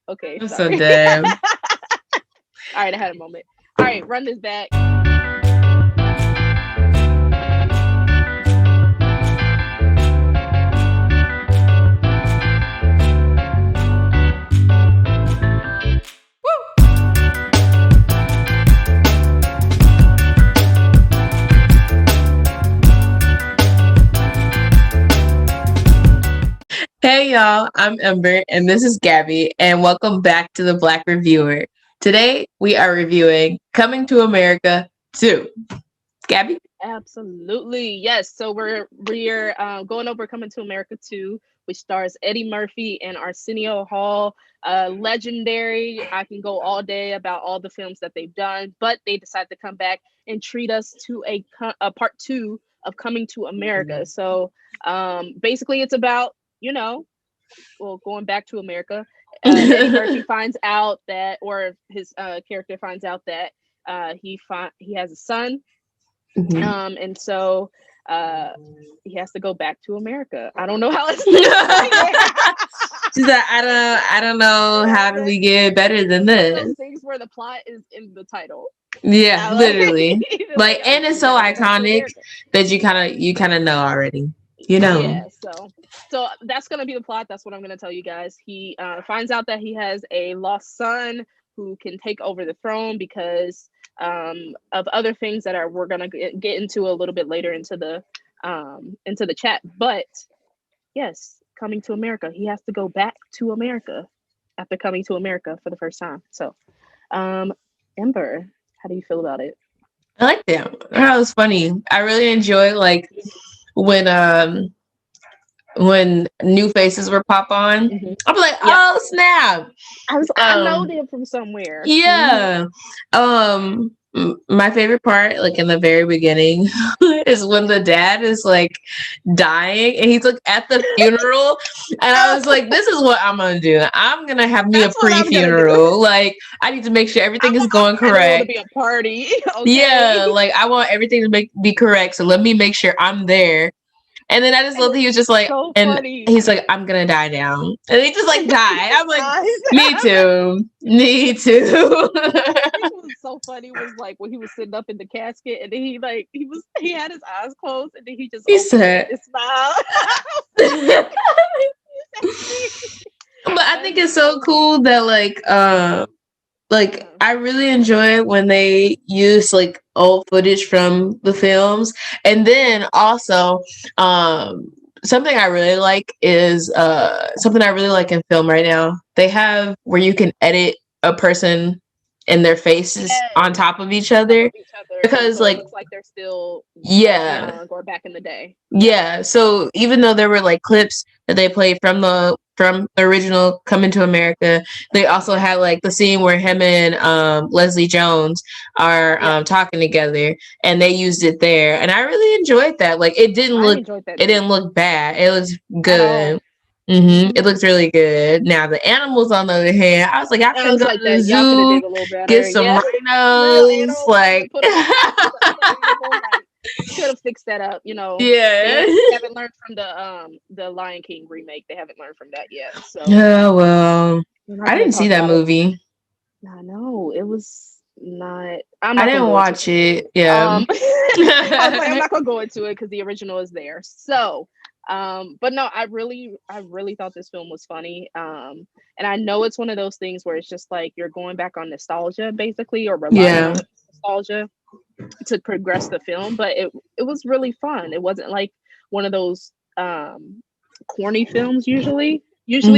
Okay, I'm so sorry. dead. All right, I had a moment. All right, run this back. Hey y'all, I'm Ember and this is Gabby and welcome back to the Black Reviewer. Today we are reviewing Coming to America 2. Gabby? Absolutely, yes. So we're going over Coming to America 2, which stars Eddie Murphy and Arsenio Hall. Legendary. I can go all day about all the films that they've done, but they decided to come back and treat us to a part two of Coming to America. So basically, it's about going back to America. Eddie Murphy finds out that, or his character finds out that he has a son, Mhm. and so uh, he has to go back to America. I don't know how else to explain it. She's like, I don't know how do we get better than It's one of those this. things where the plot is in the title. Yeah, I love literally. it. Like, Like, and it's we so got to go back to iconic America. that you kind of know already. You know. Yeah, so that's gonna be the plot. That's what I'm gonna tell you guys. He finds out that he has a lost son who can take over the throne because of other things that are we're gonna get into a little bit later into the chat. But yes, coming to America, he has to go back to America after coming to America for the first time. So, um, Ember, how do you feel about it? I like that. That was funny. I really enjoy like when new faces were pop on. Hmm. I'm like, Yep, oh snap. I know Um them from somewhere. Mhm. yeah. My favorite part, like in the very beginning, is when the dad is like dying and he's like at the funeral. And I was like, this is what I'm gonna do. I'm gonna have me a That's what I'm gonna do. pre-funeral. Like I need to make sure everything is I going want my funeral to correct. be a party. Okay. Yeah, like I want everything to be correct. So let me make sure I'm there. And then I just And love that he was just like, so and funny. he's like, I'm gonna die now. And he just like died. I'm like, Guys, me too. Me too. it was so funny was like when he was sitting up in the casket and then he had his eyes closed and then he just He opened it said, and smiled. but I That think is it's so so funny. cool that like Uh-huh. I really enjoy when they use like old footage from the films. And then also something I really like is something I really like in film right now. They have where you can edit a person and their faces on Yes, top of each on top other of each other, and because so it like looks like they're still yeah. young or back in the day. Yep. Yeah, so even though there were like clips that they played from the original Coming to America, they also had like the scene where him and Leslie Jones are Yep. talking together, and they used it there, and I really enjoyed that. Like I enjoyed that it too. didn't look bad. It was At all. good. It Hmm. looks really good. Now the animals, on the other hand, I was like, I And I can was go like to the that. Y'all could have zoo, did a little get better. some Yeah. Real rhinos, animals like and put them on some animals. Like could have fixed that up. yeah. They haven't learned from the Lion King remake. They haven't learned from that yet. So Oh well, we're not I gonna didn't see talk that about it. movie. I know it was not. I'm I not gonna didn't go into watch it. it. Yeah. I was like, I'm not gonna go into it because the original is there. So, but no, I really thought this film was funny. And I know it's one of those things where it's just like you're going back on nostalgia, basically, or relying Yeah. on nostalgia to progress the film. But it was really fun. It wasn't like one of those corny films. Usually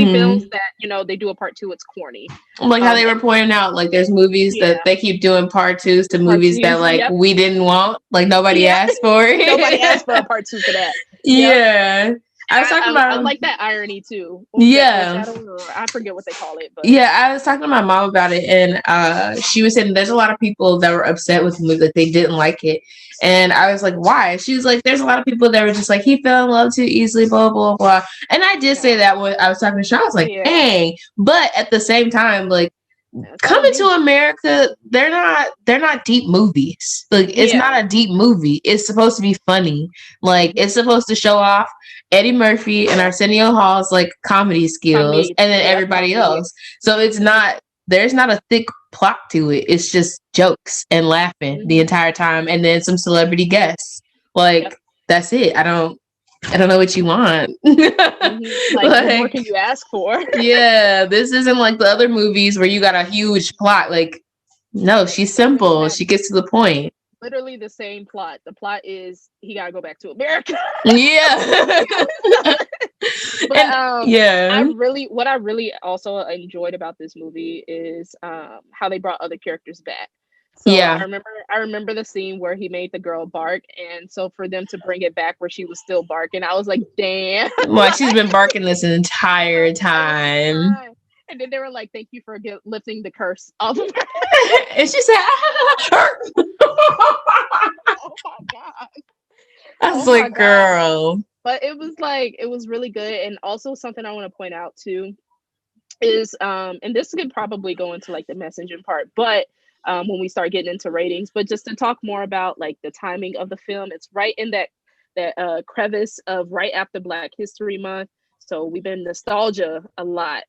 films hmm that they do a part two, it's corny. Like how they were And pointing out, like there's movies yeah, that they keep doing part twos to part movies that twos. like Yep. we didn't want, like nobody Yeah. asked for Nobody it. asked for a part two for that. Yep. Yeah. I was talking I about like that irony too. What was that, yeah. foreshadowing, or I forget what they call it, but Yeah, I was talking to my mom about it, and she was saying there's a lot of people that were upset with the movie, that they didn't like it. And I was like, why? She was like, there's a lot of people that were just like, he fell in love too easily, blah, blah, blah. And I did say no. that when I was talking to Sean. I was like, Yeah. dang. But at the same time, like, That's all Coming it to is. America, they're not deep movies. Like it's Yeah. not a deep movie. It's supposed to be funny. Like Mhm. it's supposed to show off Eddie Murphy and Arsenio Hall's like comedy skills Comedy. and then Yep. everybody else. So it's Mhm. not there's not a thick plot to it. It's just jokes and laughing the Mhm. entire time and then some celebrity guests. Like Yep. that's it. I don't know what you want. Like, what more Like can you ask for? yeah, this isn't like the other movies where you got a huge plot. Like, no, she's Don't even simple. have She gets to the point. literally the same plot. The plot is he gotta go back to America. Yeah. But And yeah. what I really also enjoyed about this movie is how they brought other characters back. So Yeah. I remember the scene where he made the girl bark, and so for them to bring it back where she was still barking, I was like, damn. Like she's been barking this The entire whole time. time. And then they were like, thank you for lifting the curse off of her. And she said, Oh my god. I was Oh my like, god. girl. But it was really good. And also something I want to point out too is and this could probably go into like the messaging part, but when we start getting into ratings, but just to talk more about like the timing of the film, it's right in that crevice of right after Black History Month. So we've been nostalgia a lot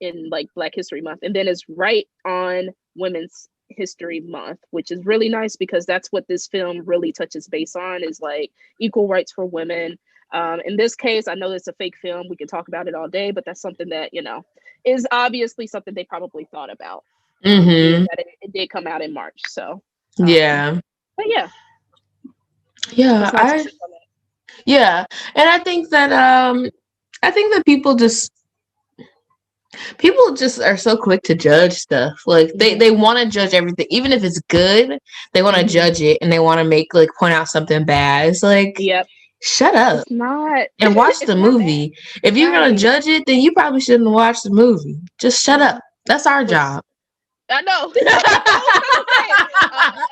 in like Black History Month, and then it's right on Women's History Month, which is really nice because that's what this film really touches base on, is like equal rights for women. In this case, I know it's a fake film. We can talk about it all day, but that's something that, is obviously something they probably thought about, being Mm-hmm. that it did come out in March. So, Yeah. but yeah, Yeah. that's my 2 cents on that. Yeah. And I think that people just are so quick to judge stuff. Like they want to judge everything, even if it's good. They want to Mm-hmm. judge it and they want to make like point out something bad. It's like Yep. shut up It's not. and watch the It's not bad. movie. If you're gonna Right. judge it, then you probably shouldn't watch the movie. Just shut Mm-hmm. up. That's our But job. I know. I was gonna say.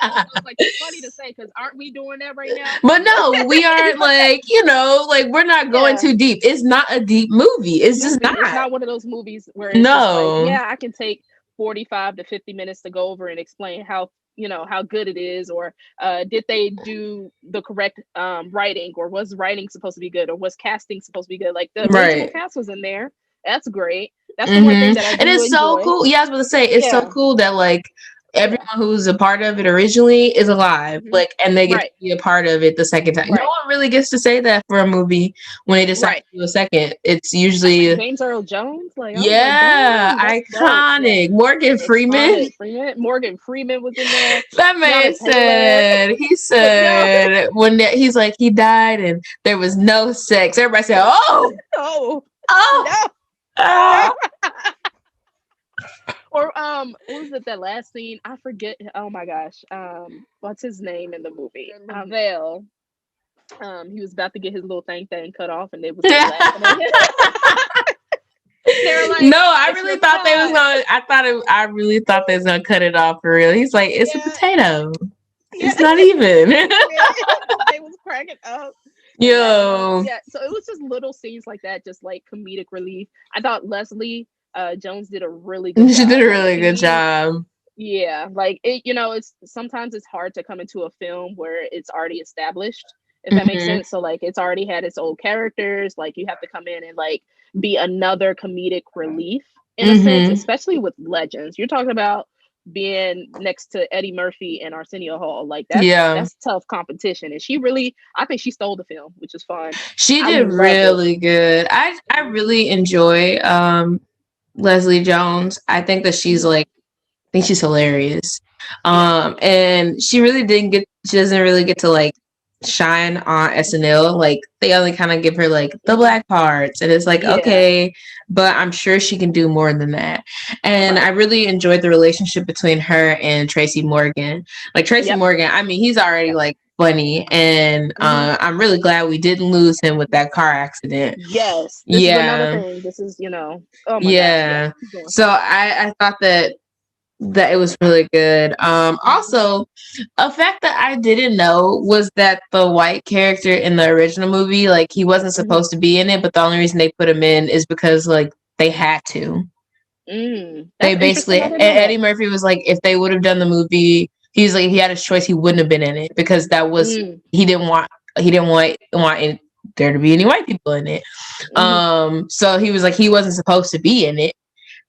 I was like, it's funny to say because aren't we doing that right now? But no, we aren't like, like we're not going Yeah. too deep. It's not a deep movie. It's just It's not. not one of those movies where it's just like, No. yeah, I can take 45 to 50 minutes to go over and explain how good it is, or did they do the correct writing, or was writing supposed to be good, or was casting supposed to be good? Like the original Right. cast was in there. That's great. That's the one thing that I And do it's so enjoy. cool. Yeah, I was going to say, it's so Yeah. cool that like Yeah. everyone who was a part of it originally is alive. Mhm. Like, and they get to Right. be a part of it the second time. No Right. one really gets to say that for a movie when they decide Right. to do a second. It's Like usually, James Earl Jones. Like I was like, yeah, dang, that's dope. Yeah. iconic. Morgan Freeman. Iconic. Morgan Freeman was in there. That man Tiana Taylor. he Yo. said, he's like, he died and there was no sex. Everybody said, oh, Oh oh, no. oh. Or what was it, that last scene? I forget. Oh my gosh. What's his name in the movie? Vale. He was about to get his little thing cut off, and they was like laughing at him. They were like, no, I "It's really your thought they was time." gonna. I really thought they was gonna cut it off for real. He's like, it's a Yeah. potato. Yeah. It's not even. They was cracking up. Yo. Yeah. So it was just little scenes like that, just like comedic relief. I thought Leslie Jones did a really good job. She did a really good job. Yeah, like it, it's sometimes it's hard to come into a film where it's already established, if that makes sense. So like it's already had its old characters, like you have to come in and like be another comedic relief in a sense, especially with legends. You're talking about being next to Eddie Murphy and Arsenio Hall. Like that's tough competition. And I think she stole the film, which is fun. She did really good. I really enjoy Leslie Jones. I think that she's like, I think she's hilarious. And she doesn't really get to like shine on SNL. Like they only kind of give her like the black parts, and it's like, okay, but I'm sure she can do more than that. And I really enjoyed the relationship between her and Tracy Morgan. Like Tracy Morgan, I mean, he's already like funny, and I'm really glad we didn't lose him with that car accident. Yes. This is another thing. This is, oh my gosh. Yeah. So I thought that it was really good. Also, a fact that I didn't know was that the white character in the original movie, like he wasn't supposed to be in it, but the only reason they put him in is because like they had to. They That's interesting. basically, I and didn't know that. Eddie Murphy was like, if they would have done the movie, he's like, he had his choice, he wouldn't have been in it because that was Mm, he didn't want there to be any white people in it. mm, So he was like, he wasn't supposed to be in it.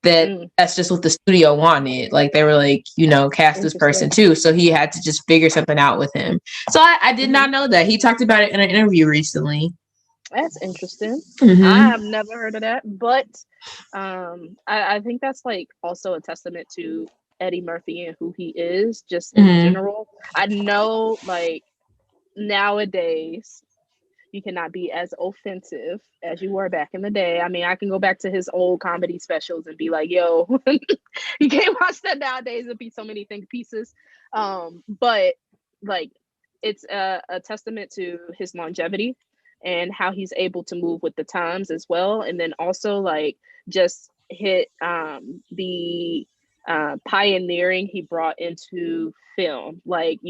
mm. That's just what the studio wanted. Like they were like, cast this person Interesting. too. So he had to just figure something out with him. So I did Hmm. not know that. He talked about it in an interview recently. That's interesting. I Hmm. have never heard of that, but I think that's like also a testament to Eddie Murphy and who he is, just in Hmm. general. I know, like nowadays, you cannot be as offensive as you were back in the day. I mean, I can go back to his old comedy specials and be like, "Yo, you can't watch that nowadays. It'd be so many think pieces." But like, it's a testament to his longevity and how he's able to move with the times as well, and then also like just hit the pioneering he brought into film. Like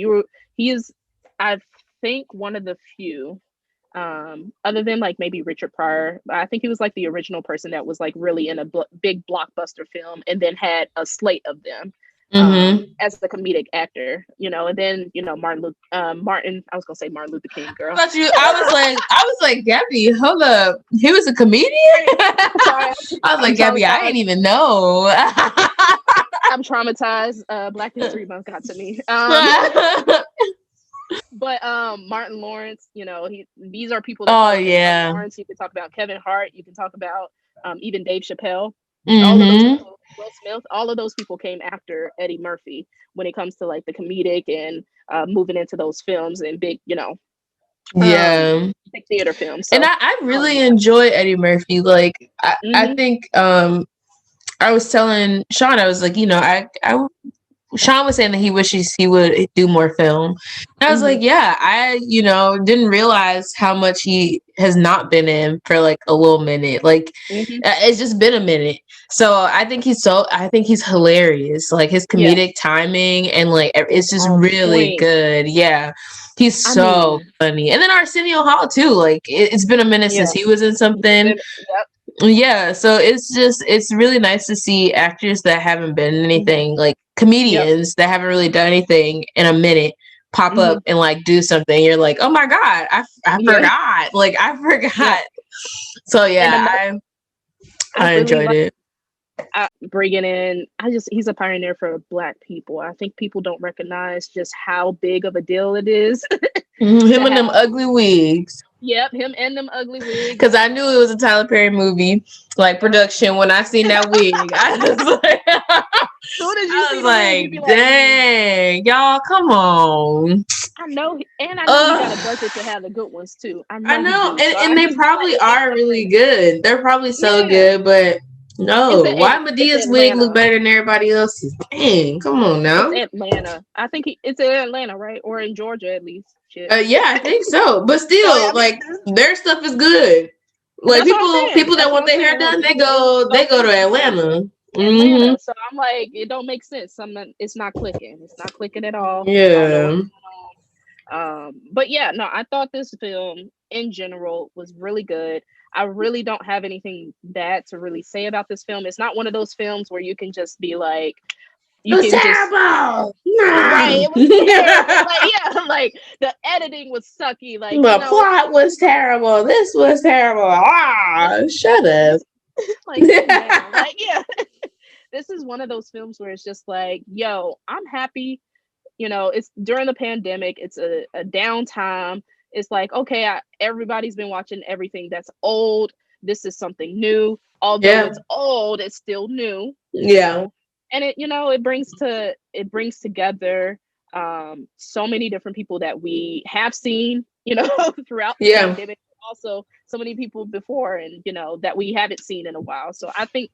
he is, I think, one of the few other than like maybe Richard Pryor. I think he was like the original person that was like really in a big blockbuster film and then had a slate of them Hmm. as the comedic actor, and then Martin, I was gonna say Martin Luther King, How girl. about you? I was like, Gabby, hold up. He was a comedian? Sorry, I was I'm like, Gabby, I traumatized. didn't even know. I'm traumatized. Black History Month got to me. But Martin Lawrence, these are people that Oh fall under Martin yeah. Lawrence. You can talk about Kevin Hart. You can talk about even Dave Chappelle. All of those Hmm. people, Will Smith, all of those people came after Eddie Murphy when it comes to like the comedic and moving into those films and big, um, Yeah. big theater films. And So, I really yeah. enjoy Eddie Murphy. Like I Hmm. think I was telling Sean, I was like, I Sean was saying that he wishes he would do more film. And I was Hmm. like, yeah, didn't realize how much he has not been in for like a little minute. Like Hmm. it's just been a minute. So I think he's hilarious. Like his Yeah. comedic timing and like it's just On really point. good. Yeah. He's I so mean, funny. And then Arsenio Hall too. Like it's been a minute since yeah. he was in something. Yep. Yeah, so it's really nice to see actors that haven't been in Hmm. anything, like Yep. comedians that haven't really done anything in a minute, pop up Hmm. and like do something. You're like, oh my god, I Yeah. forgot, like I Yep. forgot. So And yeah, another, I I really enjoyed like it. bringing in. He's a pioneer for Black people. I think people don't recognize just how big of a deal it is to Him and have. them ugly wigs. Yep, him and them ugly wigs. Cause I knew it was a Tyler Perry movie, like Yep. production. When I seen that wig, I was like, Soon as you I see was the wig, you be like, like, dang, y'all, come on. I know, and I know he got a Ugh. budget to have the good ones too. I I know he know, do. and, So and I they just be like, probably it makes are sense. really good. They're probably so Yeah, good, but no. Why it's Medea's wig look Atlanta. better than everybody else's? Dang, come on It's now. Atlanta. I think it's in Atlanta, right, or in Georgia at least. Shit. Yeah, I think so. But So yeah, still, I mean, like their stuff is good. Like that's what I'm people, saying. people that That's what want I'm their hair saying. Like done, they it's go, they so go to expensive. Atlanta. Hmm. Atlanta. So I'm like, it don't make sense. Something it's not clicking. It's not clicking at all. I don't know what's Yeah, going on. But yeah, no, I thought this film in general was really good. I really don't have anything bad to really say about this film. It's not one of those films where you can just be like, it you was can just terrible. right, No. it was terrible. Like, yeah, like the editing was sucky. Like, The plot was terrible. This was terrible. Ah, shut up. this like calm down. Like, yeah. This is one of those films where it's just like, yo, I'm happy. It's during the pandemic, it's a downtime. It's like, okay, everybody's been watching everything that's old. This is something new. Although Yeah, it's old, it's still new, yeah, and it brings together so many different people that we have seen, throughout the yeah. pandemic, also so many people before, and that we haven't seen in a while. So I think,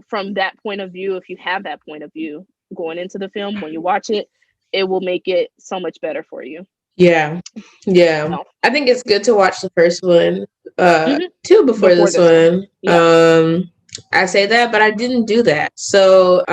from that point of view, if you have that point of view going into the film, when you watch it, it will make it so much better for you. Yeah. Yeah. So, I think it's good to watch the first one mhm, too before before this this one. one. Yep. I say that, but I didn't do that. So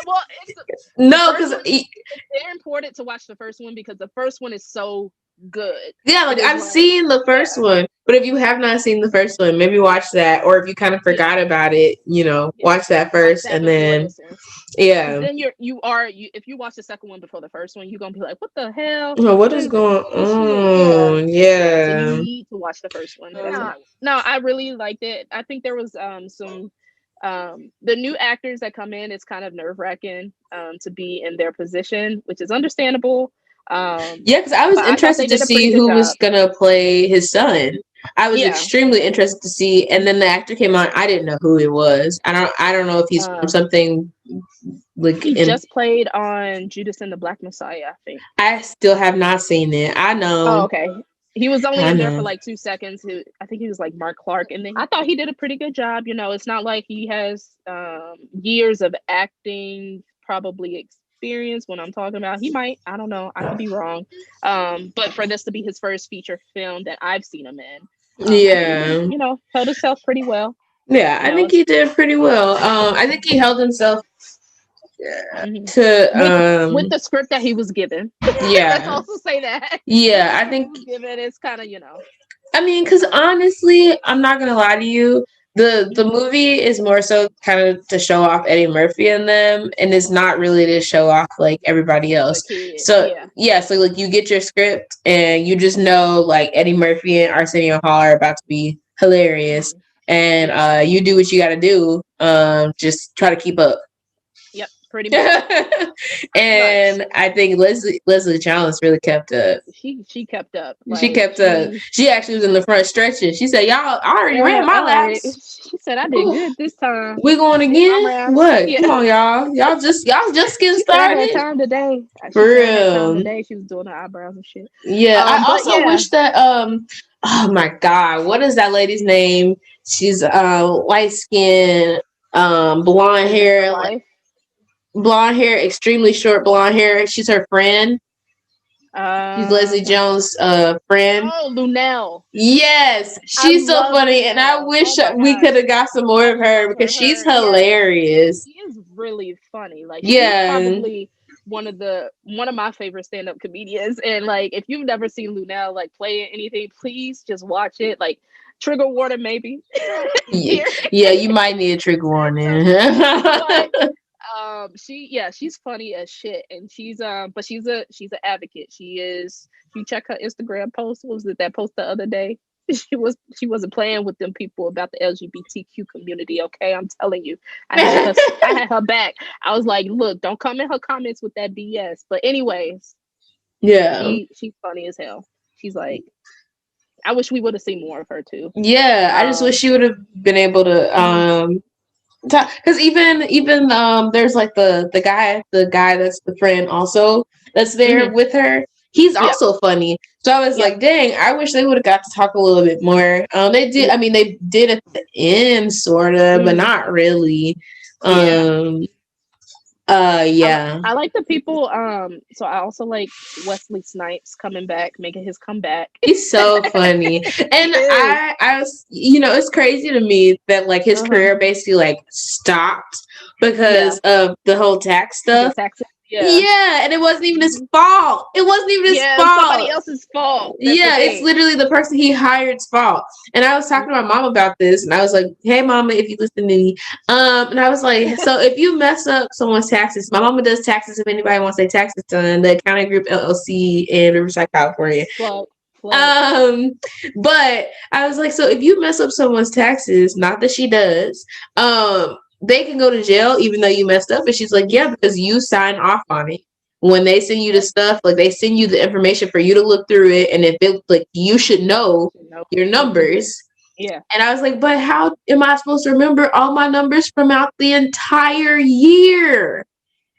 Well, it's the no, first because one. It's very important to watch the first one because the first one is so good. Yeah, It like is I've like, seen the first yeah, one, but if you have not seen the first one, maybe watch that, or if you kind of yeah, forgot about it, yeah. watch that Watch first, that and before then this one. Because yeah, then if you watch the second one before the first one, you're gonna be like, what the hell? oh, what What is is going this shit? Yeah. on? Yeah. So you Yeah, need to watch the first one. No, I really liked it. I think there was some the new actors that come in, it's kind of nerve-wracking to be in their position, which is understandable. yeah, because I was But I thought they interested to did a pretty see good who was job. gonna play his son. I was Yeah. extremely interested to see, and then the actor came on. I didn't know who it was. I don't know if he's from Um, something like he in. just played on Judas and the Black Messiah, I think. I still have not seen it. Oh, okay. He was only I in there for know. like 2 seconds. I think he was like Mark Clark, and then I thought he did a pretty good job. It's not like he has years of acting probably experience. When I'm talking about, he might. I don't know. I could be wrong. But for this to be his first feature film that I've seen him in, I think he did. Yeah. Held himself pretty well. Yeah, I think It's he did pretty well. I think he held himself mhm. to With the script that he was given. Let's yeah. also say that the Yeah, I script he think was given is kind of I mean cuz honestly, I'm not going to lie to you, the mhm. movie is more so kind of to show off Eddie Murphy and them, and it's not really to show off like everybody The else. kid. So, Yeah. yeah, so like you get your script and you just know like Eddie Murphy and Arsenio Hall are about to be hilarious, Mhm. and Yep. you do what you got to do. Just try to keep up. Yep. Pretty much. Pretty much. And I think Leslie Challenge really kept up. She kept up. She Like kept up. She actually was in the front stretching. She said, "Y'all, I already ran my all right. laps. She said I did good this time. We going Did my again? rounds. What? Yeah. Come on, y'all. Y'all just getting She said I had started time today. for She said I had time real." today. She was doing her eyebrows and shit. Yeah. I But also yeah. wish that Oh my God, what is that lady's name? She's light skin, blonde In real hair, life. extremely short blonde hair. She's her friend. She's Leslie Um Jones' friend. oh, Lunel. Yes, I she's so love funny, and I Lunel. wish Oh my we gosh. could have got some more I of her love because she's her. Yes. hilarious. She is really funny. Like she's Yeah, probably one of my favorite stand-up comedians. And like if you've never seen Lunel like play anything, please just watch it. Like trigger warning maybe yeah, here. yeah. You might need a trigger warning. But she's funny as shit, and but she's an advocate. She is. If you check her Instagram post, what was it that post the other day? She wasn't playing with them people about the LGBTQ community. Okay, I'm telling you, I had her back. I was like, look, don't come in her comments with that BS. But anyways, Yeah, she's funny as hell. She's like, I wish we would have seen more of her too. yeah. I just wish she would have been able to Mhm. because even there's like the guy that's the friend also that's there Mhm. with her. He's Yeah. also funny. So I was Yep. like, dang, I wish they would have got to talk a little bit more. They did. Yeah. I mean, they did at the end, sort of, but Mhm. not really. Yeah. Um. I, Yeah. I like the people. So I also like Wesley Snipes coming back, making his comeback. He's so funny, and Yes. I was, it's crazy to me that like his Uh-huh. career basically like stopped Yeah. because of the whole tax The stuff. taxes. Yeah. Yeah, and it wasn't even his Mhm. fault. It wasn't even his Yeah, it's somebody fault. else's fault. That's the Yeah, it's thing. literally the person he hired's fault. And I was talking to my Mhm. mom about this, and I was like, "Hey, mama, if you listen to me," and I was like, "So if you mess up someone's taxes, my mama does taxes. If anybody wants their taxes done, the Accounting Group LLC in Riverside, California." Plug. Plug. Um, but I was like, so if you mess up someone's taxes, not that she does, they can go to jail even though you messed up. And she's like, yeah, because you sign off on it. When they send you the Yep. stuff, like they send you the information for you to look through it, and if it like you should know No. your Mhm. numbers. Yeah. And I was like, but how am I supposed to remember all my numbers from out the entire year?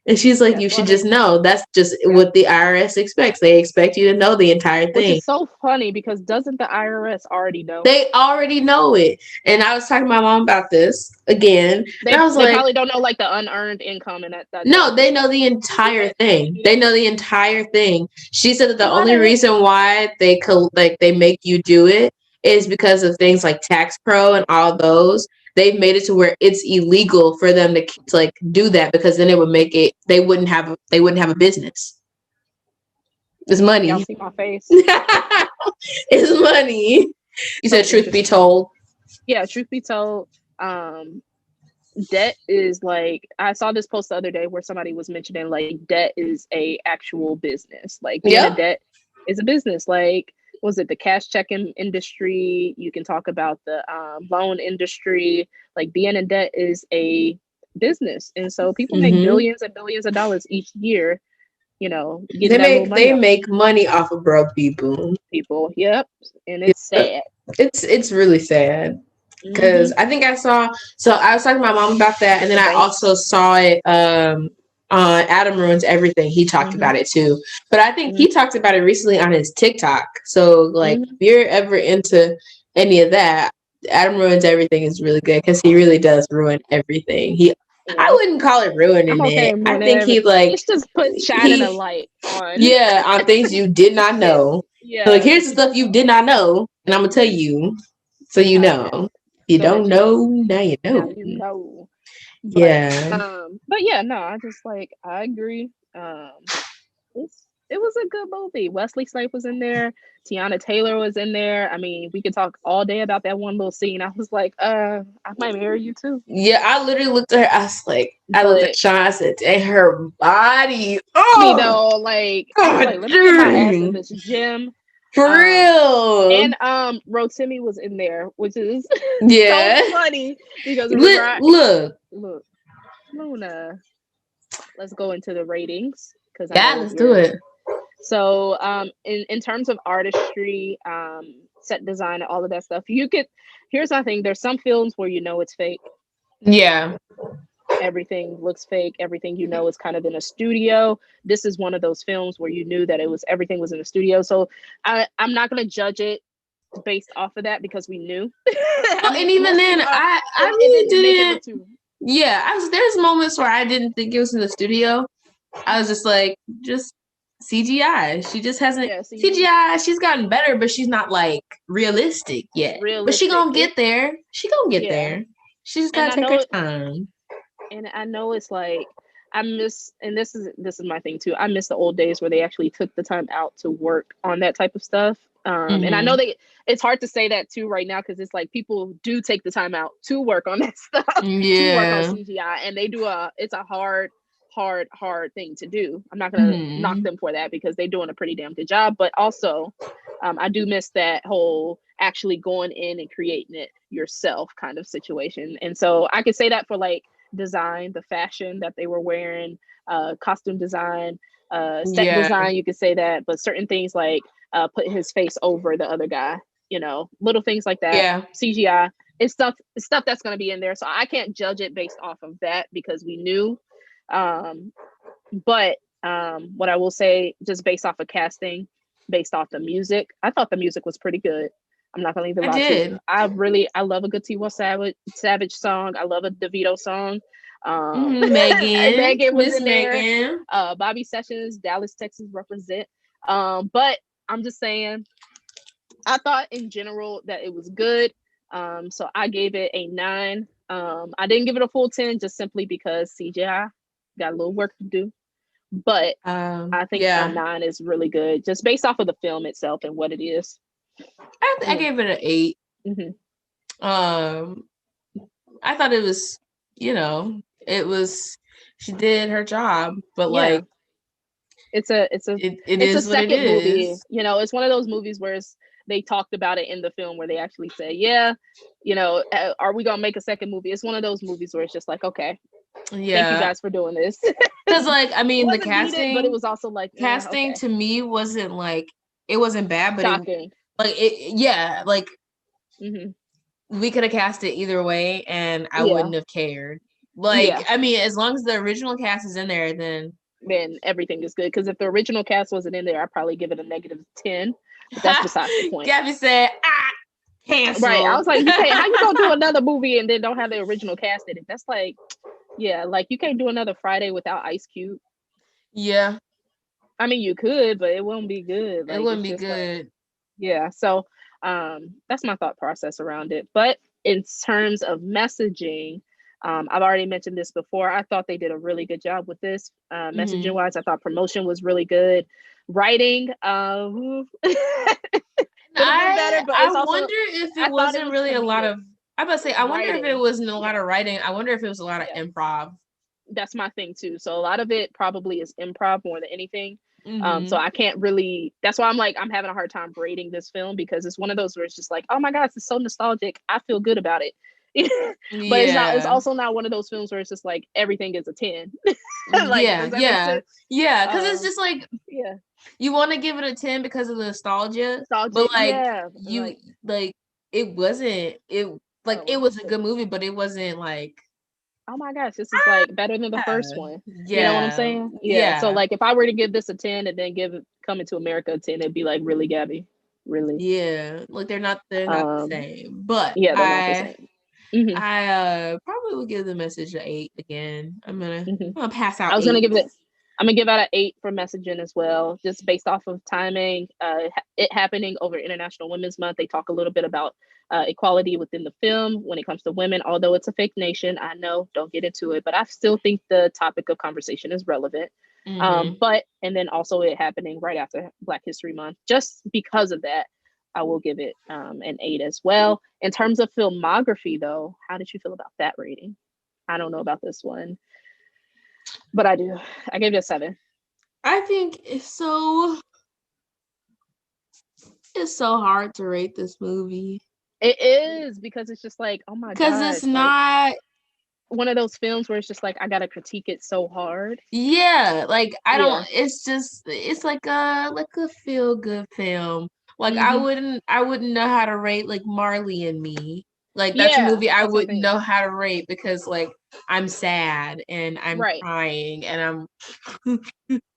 And she's like, Yeah. you Well, should just know. That's just yeah. what the IRS expects. They expect you to know the entire Which thing. is so funny because doesn't the IRS already know? They already know it. And I was talking to my mom about this again. And I was They like, probably don't know like the unearned income and that no, type of they stuff. know the entire thing. They know the entire thing. She said that the Why only the heck? reason why they make you do it is because of things like Tax Pro and all those. They've made it to where it's illegal for them to like do that because then it would make it they wouldn't have a business. It's Y'all money. see my face? It's money. You said So truth be interesting. told. Yeah, truth be told, debt is like, I saw this post the other day where somebody was mentioning like debt is a actual business. Like being a Yep. debt is a business. Like, was it the cash checking industry? You can talk about the loan industry. Like being in debt is a business, and so people make Hmm. billions and billions of dollars each year. Getting that little money They off make money off of broke people. people. Yep, and it's Yep. sad. It's really sad. Because Hmm. I think I saw, so I was talking to my mom about that, and then The I also banks. saw it on Adam Ruins Everything. He talked Hmm. about it too. But I think Hmm. he talked about it recently on his TikTok. So like if Hmm. you're ever into any of that, Adam Ruins Everything is really good because he really does ruin everything. I Yep. wouldn't call it I'm ruining okay it. I ruining think he everything. like It's just put shining a he light on yeah, on things you did not shit. know. Like Yeah, here's the stuff you did not know, and I'm gonna tell you so you now you know. know. If you So don't that you know, know. now you Now know. you know. But Yeah. but yeah, no, I just like, I agree. It was a good movie. Wesley Snipes was in there. Tiana Taylor was in there. I mean, we could talk all day about that one little scene. I was like, I might marry you too. Yeah, I literally looked at her. I looked at But Sean. I said, "And her body, me oh though, like I was like, god, let me get my ass in dang, this gym. for Um, real." and Rotimi was in there, which is so Yeah, funny because remember look, look, Luna. Let's go into the ratings because I yeah, know let's do you're. it. So in terms of artistry, set design, all of that stuff, you could. Here's my thing: there's some films where you know it's fake. Yeah, Everything looks fake. Everything is kind of in a studio. This is one of those films where you knew that everything was in a studio. So I'm not gonna judge it based off of that because we knew. I well, and mean, even most then, people are. I It really didn't make it didn't. look too. Yeah, there's moments where I didn't think it was in the studio. I was just like, just CGI. She just hasn't Yeah, see, CGI. She's gotten better, but she's not like realistic yet. But she realistic. gonna get there. She gonna get Yeah, there. She just and gotta I take her know time. I know it's like I miss, and this is my thing too. I miss the old days where they actually took the time out to work on that type of stuff. And I know Hmm. it's hard to say that too right now because it's like people do take the time out to work on that stuff, to work on Yeah. CGI, and they do it's a hard thing to do. I'm not gonna knock Hmm. them for that because they're doing a pretty damn good job, but also I do miss that whole actually going in and creating it yourself kind of situation. And so I could say that for like design, the fashion that they were wearing, costume design, set Yeah. design, you could say that, but certain things like put his face over the other guy, little things like that, Yeah. CGI, it's stuff that's going to be in there. So I can't judge it based off of that because we knew. Um, but what I will say, just based off of casting, based off the music, I thought the music was pretty good. I'm not gonna even I lie to you. did. I love a good Tiwa Savage song. I love a DeVito song. Megan, Megan was Miss in there. Megan. Bobby Sessions, Dallas, Texas represent. But I'm just saying, I thought in general that it was good. So I gave it a 9. I didn't give it a full 10 just simply because CGI got a little work to do. But I think a Yeah. 9 is really good, just based off of the film itself and what it is. I Mm. gave it an 8. Mm-hmm. Um, I thought it was, it was. She did her job, but Yeah, like it it's a is what it second movie. is. It's one of those movies where they talked about it in the film where they actually say, yeah, are we gonna make a second movie? It's one of those movies where it's just like, okay, thank you Yeah, guys for doing this. because like I It mean, the wasn't needed, but it was also like, casting okay, to me wasn't like it wasn't bad, but shocking. yeah, like Hmm. we could have cast it either way, and I Yeah, wouldn't have cared. Like yeah. I mean, as long as the original cast is in there, then Then everything is good. Because if the original cast wasn't in there, I'd probably give it a -10. But that's besides the point. Gabby said, Right. I canceled. was like, you can't. How you gonna do another movie and then don't have the original cast in it? That's like, yeah, like you can't do another Friday without Ice Cube. Yeah, I mean, you could, but it won't be good. it Like wouldn't it's be just like, good. yeah. So, that's my thought process around it. But in terms of messaging, I've already mentioned this before. I thought they did a really good job with this. Messaging wise, I thought promotion was really good. Writing, could have been better, but I it's also wonder if I it thought it wasn't was really a lot comedic of. I about to say, I wonder if it writing. wasn't a lot Yeah, of writing. I wonder if it was a lot of yeah, improv. that's my thing too. So a lot of it probably is improv more than anything. So Mm-hmm. I can't really. That's why I'm having a hard time rating this film because it's one of those where it's just like, oh my gosh, it's so nostalgic. I feel good about it. But it's not. It's Yeah. also not one of those films where it's just like everything is a 10. Like, Yeah, does that make yeah, sense? yeah. Because it's Um, just like yeah, you want to give it a 10 because of the nostalgia, but nostalgic. like Yeah, you like like it wasn't it like oh, it was a good movie, but it wasn't like oh my gosh, this is like better than the first one. You know what I'm yeah, saying? Yeah. So yeah, like if I were to give this a 10 and then give Coming to America a 10, it'd be like, really, Gabby? Really? yeah. Like they're not the Um, same. But yeah, they're not the I same. Hmm. I probably would give the message a 8 again. I'm gonna Hmm. I'm gonna pass I out was gonna give 8s. it. I'm gonna give out an 8 for messaging as well, just based off of timing. It happening over International Women's Month. They talk a little bit about equality within the film when it comes to women. Although it's a fake nation, I know. Don't get into it, but I still think the topic of conversation is relevant. Mm-hmm. But and then also it happening right after Black History Month. Just because of that, I will give it an 8 as well. In terms of filmography, though, how did you feel about that rating? I don't know about this one, but I do. I gave it a 7. I think it's so hard to rate this movie It is because it's just like, oh my because it's gosh, like not. one of those films where it's just like I gotta critique it so hard. Yeah, like I Yeah. don't it's like a feel good film. Like Hmm. I wouldn't know how to rate like Marley and Me. Like that's a Yeah, movie I that's the wouldn't thing. know how to rate because like I'm sad and I'm Right. crying and I'm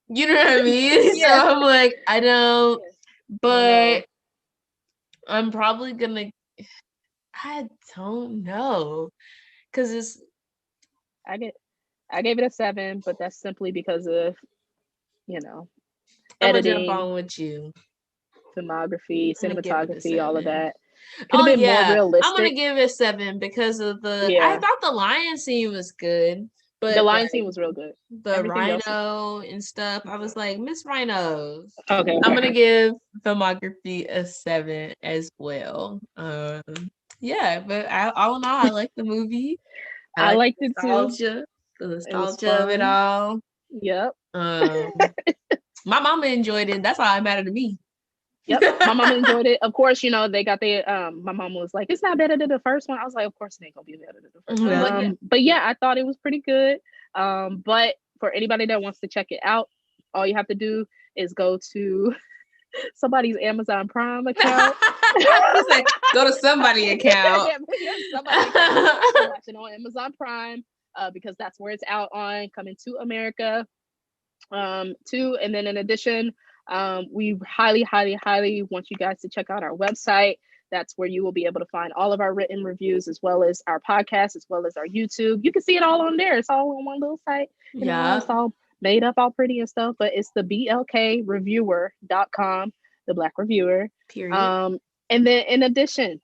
you know what I mean? So Yeah. I'm like I don't Yeah. I don't but know. I'm probably gonna I don't know because it's I get I gave it a 7, but that's simply because of, you know, I'm gonna jump editing, on with you. filmography, I'm gonna give it a cinematography, all of 7. that. Could have Oh been more yeah, I'm gonna realistic. give it 7 because of I Yeah. thought the lion scene was good, The but lion scene like was real good. the Everything else was rhino and stuff, I was like, Miss Rhinos. okay, I'm okay. gonna give filmography a 7 as well. Yeah, but all in all, I like the movie. I I like liked it too. the It was nostalgia of it fun. all. Yep. Um, my mama enjoyed it. That's all that mattered to me. Yep. My mom enjoyed it. Of course, they got the my mom was like, it's not better than the first one. I was like, of course it ain't gonna be better than the first one. Well, yeah, But yeah, I thought it was pretty good. But for anybody that wants to check it out, all you have to do is go to somebody's Amazon Prime account. you say go to somebody account. Somebody account and watch it on Amazon Prime, because that's where it's out on Coming to America. Too, and then in addition, we highly want you guys to check out our website. That's where you will be able to find all of our written reviews as well as our podcast, as well as our YouTube. You can see it all on there. It's all on one little site. Yeah. It's all made up, all pretty and stuff, but it's the blkreviewer.com, the Black Reviewer. Period. Um, and then in addition,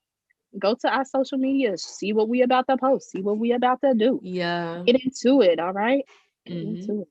go to our social media, see what we about to post, see what we about to do. Yeah. Get into it, all right? Get Hmm. into it.